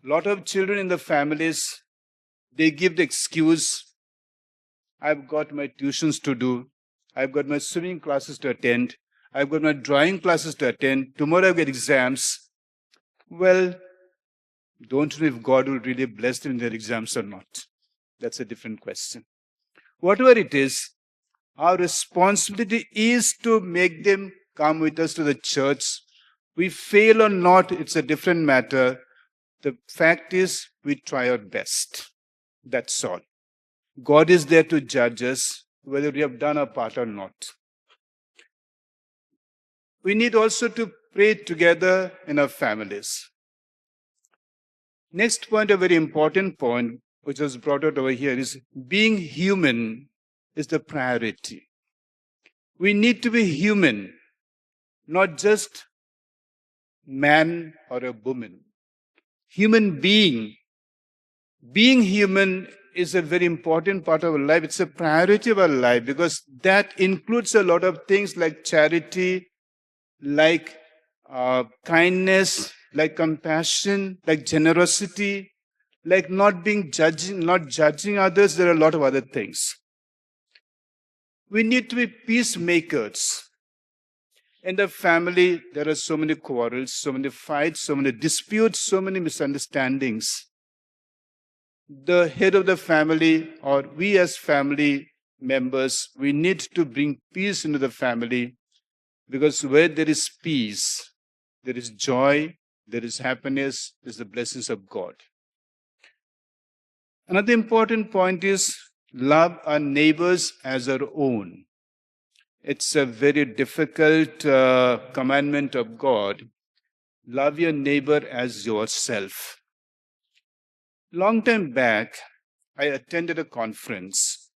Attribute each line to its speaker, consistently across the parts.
Speaker 1: lot of children in the families, they give the excuse, I've got my tuitions to do, I've got my swimming classes to attend, I've got my drawing classes to attend, tomorrow I've got exams. Well, don't know if God will really bless them in their exams or not. That's a different question. Whatever it is, our responsibility is to make them come with us to the church. We fail or not, it's a different matter. The fact is, we try our best. That's all. God is there to judge us, whether we have done our part or not. We need also to pray together in our families. Next point, a very important point, which was brought out over here, is being human is the priority. We need to be human, not just man or a woman. Human being. Being human is a very important part of our life. It's a priority of our life because that includes a lot of things like charity, like kindness, like compassion, like generosity, like not judging others. There are a lot of other things. We need to be peacemakers. In the family, there are so many quarrels, so many fights, so many disputes, so many misunderstandings. The head of the family, or we as family members, we need to bring peace into the family, because where there is peace, there is joy, there is happiness, there is the blessings of God. Another important point is love our neighbors as our own. It's a very difficult commandment of God. Love your neighbor as yourself. Long time back, I attended a conference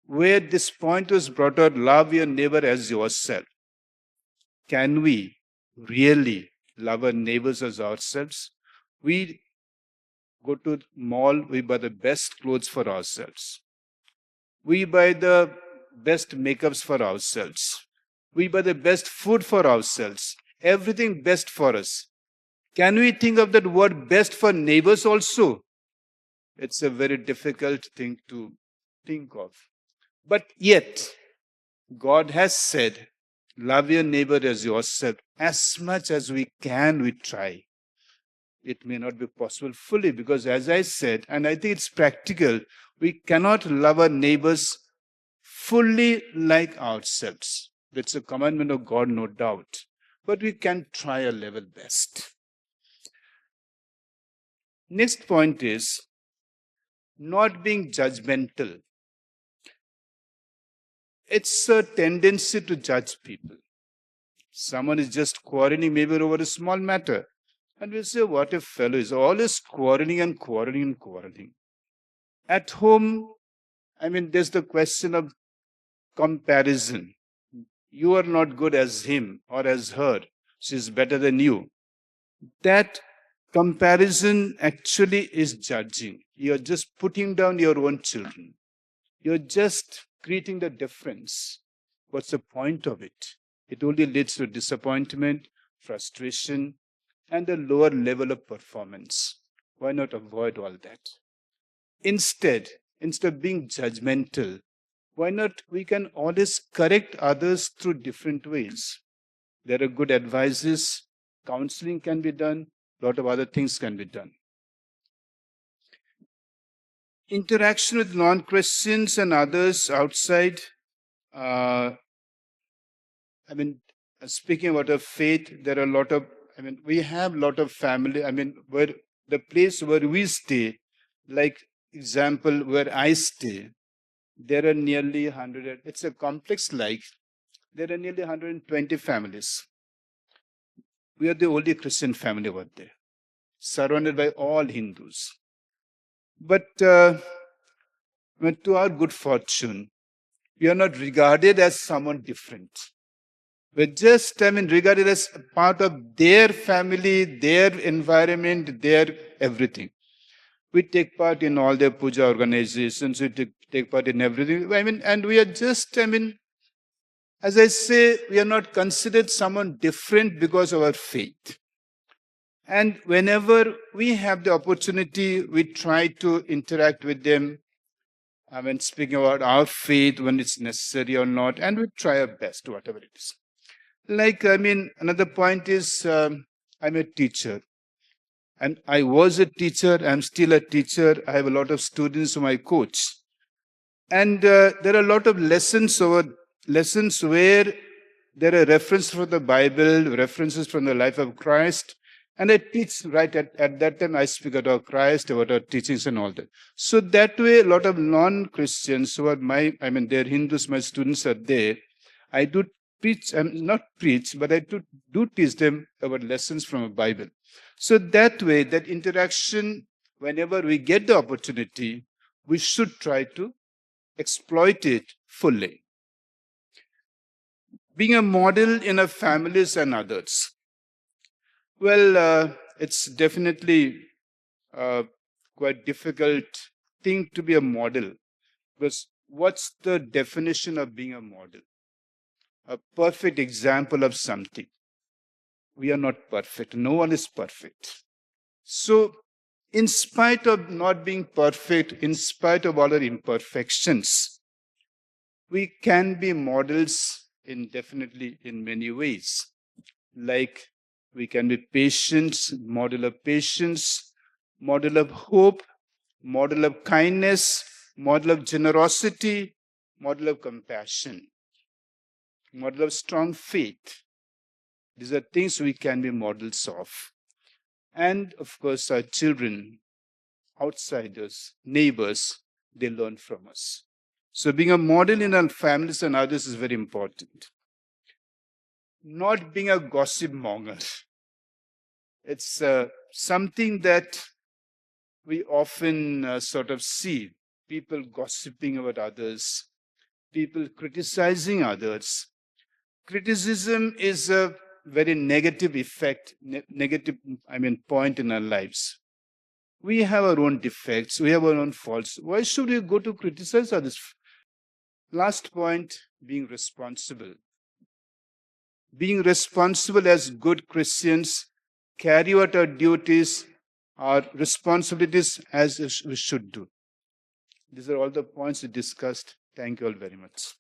Speaker 1: where this point was brought out, love your neighbor as yourself. Can we really love our neighbors as ourselves? We go to the mall, we buy the best clothes for ourselves. We buy the best makeups for ourselves. We buy the best food for ourselves. Everything best for us. Can we think of that word best for neighbors also? It's a very difficult thing to think of. But yet, God has said, love your neighbor as yourself. As much as we can, we try. It may not be possible fully because, as I said, and I think it's practical, we cannot love our neighbors fully like ourselves. That's a commandment of God, no doubt. But we can try a level best. Next point is not being judgmental. It's a tendency to judge people. Someone is just quarreling maybe over a small matter. And we say, what a fellow is always quarreling and quarreling and quarreling. At home, there's the question of comparison. You are not good as him or as her. She's better than you. That comparison actually is judging. You're just putting down your own children. You're just creating the difference. What's the point of it? It only leads to disappointment, frustration, and a lower level of performance. Why not avoid all that? Instead of being judgmental, why not we can always correct others through different ways. There are good advices, counseling can be done, a lot of other things can be done. Interaction with non-Christians and others outside. Speaking about a faith, there are a lot of, we have a lot of family, where the place where we stay, like example, where I stay, there are nearly 100, it's a complex life, there are nearly 120 families. We are the only Christian family over there, surrounded by all Hindus. But to our good fortune, we are not regarded as someone different. We're just, regarded as a part of their family, their environment, their everything. We take part in all their puja organizations, we take part in everything. And we are just, as I say, we are not considered someone different because of our faith. And whenever we have the opportunity, we try to interact with them. I mean, speaking about our faith when it's necessary or not, and we try our best, whatever it is. Another point is I'm a teacher. And I was a teacher, I'm still a teacher. I have a lot of students whom I coach. And there are a lot of lessons where there are references from the Bible, references from the life of Christ. And I teach right at that time, I speak about Christ, about our teachings and all that. So that way, a lot of non-Christians who are they're Hindus, my students are there. I do preach, not preach, but I do teach them about lessons from the Bible. So that way, that interaction, whenever we get the opportunity, we should try to exploit it fully. Being a model in our families and others. Well, it's definitely a quite difficult thing to be a model. Because what's the definition of being a model? A perfect example of something. We are not perfect. No one is perfect. So, in spite of not being perfect, in spite of all our imperfections, we can be models definitely in many ways. Like we can be model of hope, model of kindness, model of generosity, model of compassion, model of strong faith. These are things we can be models of. And of course, our children, outsiders, neighbors, they learn from us. So being a model in our families and others is very important. Not being a gossip monger. It's something that we often sort of see. People gossiping about others, people criticizing others. Criticism is a very negative effect, point in our lives. We have our own defects, we have our own faults. Why should we go to criticize others? Last point, being responsible. Being responsible as good Christians, carry out our duties, our responsibilities as we should do. These are all the points we discussed. Thank you all very much.